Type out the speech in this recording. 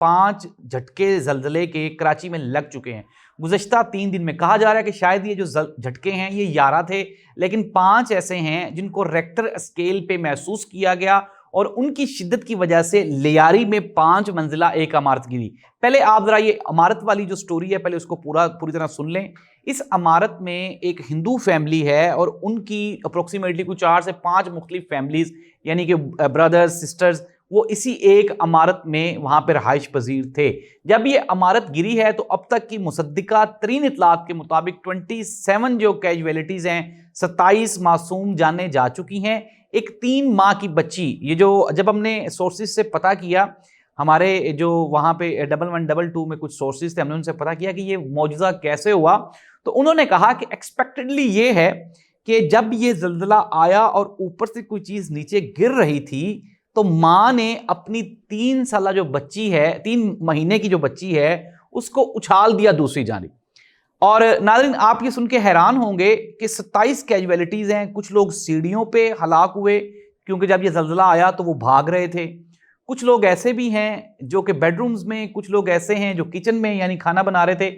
5 جھٹکے زلزلے کے کراچی میں لگ چکے ہیں گزشتہ 3 دن میں. کہا جا رہا ہے کہ شاید یہ جو جھٹکے ہیں یہ 11 تھے، لیکن 5 ایسے ہیں جن کو ریکٹر اسکیل پہ محسوس کیا گیا اور ان کی شدت کی وجہ سے لیاری میں 5 منزلہ ایک عمارت گری. پہلے آپ ذرا یہ عمارت والی جو سٹوری ہے پہلے اس کو پوری طرح سن لیں. اس عمارت میں ایک ہندو فیملی ہے اور ان کی اپروکسیمیٹلی کوئی 4 سے 5 مختلف فیملیز یعنی کہ بردرز سسٹرز وہ اسی ایک عمارت میں وہاں پہ رہائش پذیر تھے. جب یہ عمارت گری ہے تو اب تک کی مصدقہ ترین اطلاعات کے مطابق 27 جو کیجویلٹیز ہیں، 27 معصوم جانیں جا چکی ہیں. ایک 3 ماہ کی بچی، یہ جو جب ہم نے سورسز سے پتہ کیا، ہمارے جو وہاں پہ 1122 میں کچھ سورسز تھے، ہم نے ان سے پتہ کیا کہ یہ معجزہ کیسے ہوا، تو انہوں نے کہا کہ ایکسپیکٹڈلی یہ ہے کہ جب یہ زلزلہ آیا اور اوپر سے کوئی چیز نیچے گر رہی تھی تو ماں نے اپنی 3 سالہ جو بچی ہے، 3 مہینے کی جو بچی ہے، اس کو اچھال دیا دوسری جانب. اور ناظرین آپ یہ سن کے حیران ہوں گے کہ 27 کیجویلٹیز ہیں. کچھ لوگ سیڑھیوں پہ ہلاک ہوئے کیونکہ جب یہ زلزلہ آیا تو وہ بھاگ رہے تھے. کچھ لوگ ایسے بھی ہیں جو کہ بیڈ رومز میں، کچھ لوگ ایسے ہیں جو کچن میں یعنی کھانا بنا رہے تھے.